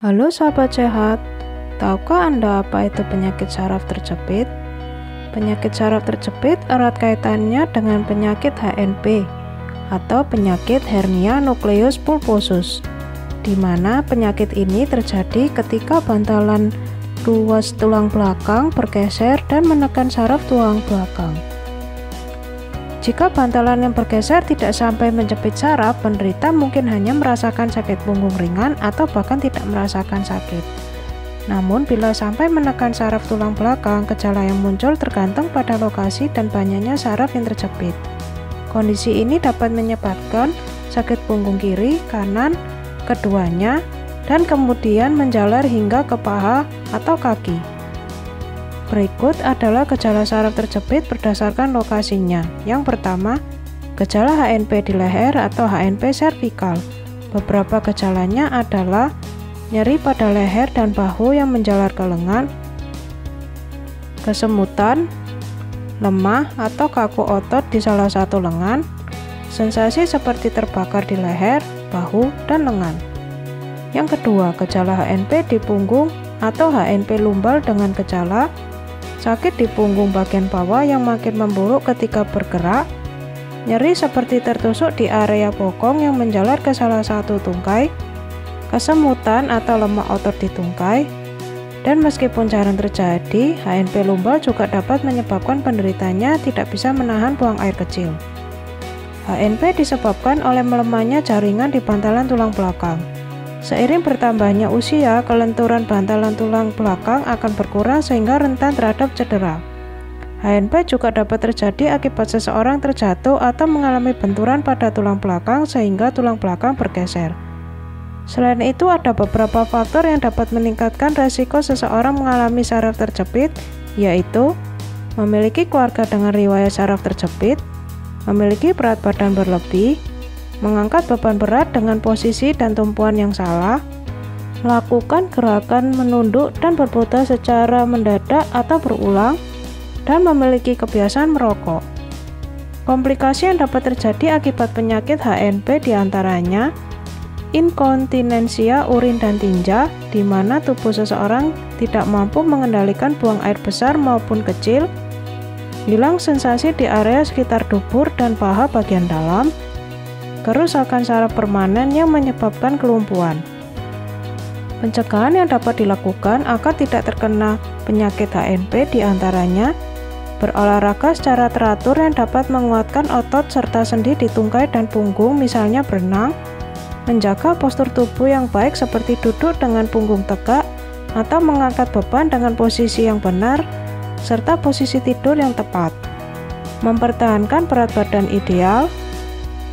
Halo sahabat sehat, tahukah Anda apa itu penyakit saraf terjepit? Penyakit saraf terjepit erat kaitannya dengan penyakit HNP atau penyakit hernia nukleus pulposus, di mana penyakit ini terjadi ketika bantalan ruas tulang belakang bergeser dan menekan saraf tulang belakang. Jika bantalan yang bergeser tidak sampai menjepit saraf, penderita mungkin hanya merasakan sakit punggung ringan atau bahkan tidak merasakan sakit. Namun, bila sampai menekan saraf tulang belakang, gejala yang muncul tergantung pada lokasi dan banyaknya saraf yang terjepit. Kondisi ini dapat menyebabkan sakit punggung kiri, kanan, keduanya, dan kemudian menjalar hingga ke paha atau kaki. Berikut adalah gejala saraf terjepit berdasarkan lokasinya. Yang pertama, gejala HNP di leher atau HNP servikal. Beberapa gejalanya adalah nyeri pada leher dan bahu yang menjalar ke lengan, kesemutan, lemah atau kaku otot di salah satu lengan, sensasi seperti terbakar di leher, bahu, dan lengan. Yang kedua, gejala HNP di punggung atau HNP lumbal dengan gejala sakit di punggung bagian bawah yang makin memburuk ketika bergerak, nyeri seperti tertusuk di area bokong yang menjalar ke salah satu tungkai, kesemutan atau lemah otot di tungkai, dan meskipun jarang terjadi, HNP lumbal juga dapat menyebabkan penderitanya tidak bisa menahan buang air kecil. HNP disebabkan oleh melemahnya jaringan di bantalan tulang belakang. Seiring bertambahnya usia, kelenturan bantalan tulang belakang akan berkurang sehingga rentan terhadap cedera. HNP juga dapat terjadi akibat seseorang terjatuh atau mengalami benturan pada tulang belakang sehingga tulang belakang bergeser. Selain itu, ada beberapa faktor yang dapat meningkatkan resiko seseorang mengalami saraf terjepit, yaitu memiliki keluarga dengan riwayat saraf terjepit, memiliki berat badan berlebih, mengangkat beban berat dengan posisi dan tumpuan yang salah, melakukan gerakan menunduk dan berputar secara mendadak atau berulang, dan memiliki kebiasaan merokok. Komplikasi yang dapat terjadi akibat penyakit HNP diantaranya inkontinensia urin dan tinja, di mana tubuh seseorang tidak mampu mengendalikan buang air besar maupun kecil, hilang sensasi di area sekitar dubur dan paha bagian dalam, kerusakan saraf permanen yang menyebabkan kelumpuhan. Pencegahan yang dapat dilakukan agar tidak terkena penyakit HNP diantaranya berolahraga secara teratur yang dapat menguatkan otot serta sendi di tungkai dan punggung, misalnya berenang, menjaga postur tubuh yang baik seperti duduk dengan punggung tegak atau mengangkat beban dengan posisi yang benar, serta posisi tidur yang tepat. Mempertahankan berat badan ideal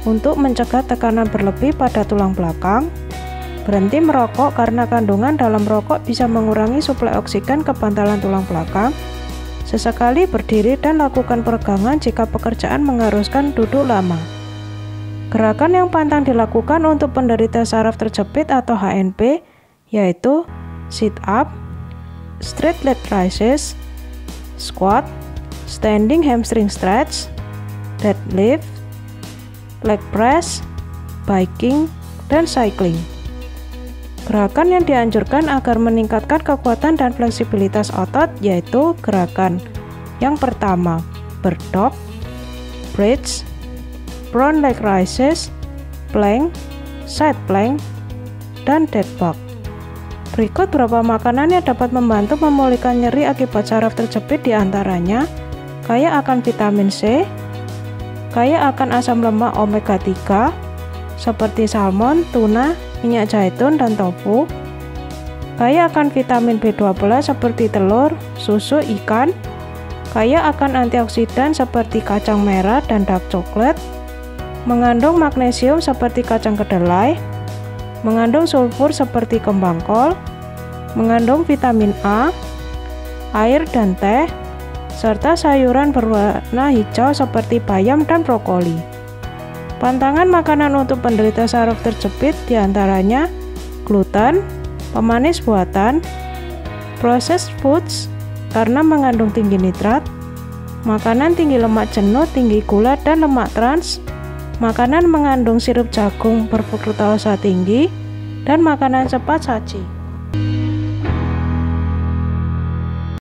untuk mencegah tekanan berlebih pada tulang belakang. Berhenti merokok karena kandungan dalam rokok bisa mengurangi suplai oksigen ke bantalan tulang belakang. Sesekali berdiri dan lakukan peregangan jika pekerjaan mengharuskan duduk lama. Gerakan yang pantang dilakukan untuk penderita saraf terjepit atau HNP yaitu sit up, straight leg raises, squat, standing hamstring stretch, deadlift, leg press, biking, dan cycling. Gerakan yang dianjurkan agar meningkatkan kekuatan dan fleksibilitas otot yaitu gerakan yang pertama, berdog, bridge, front leg raises, plank, side plank, dan dead bug. Berikut beberapa makanan yang dapat membantu memulihkan nyeri akibat saraf terjepit diantaranya kaya akan vitamin C, kaya akan asam lemak omega 3 seperti salmon, tuna, minyak zaitun, dan tofu, kaya akan vitamin B12 seperti telur, susu, ikan, kaya akan antioksidan seperti kacang merah dan dark chocolate, mengandung magnesium seperti kacang kedelai, mengandung sulfur seperti kembang kol, mengandung vitamin A, air dan teh, serta sayuran berwarna hijau seperti bayam dan brokoli. Pantangan makanan untuk penderita saraf terjepit diantaranya gluten, pemanis buatan, processed foods karena mengandung tinggi nitrat, makanan tinggi lemak jenuh, tinggi gula dan lemak trans, makanan mengandung sirup jagung berfruktosa tinggi, dan makanan cepat saji.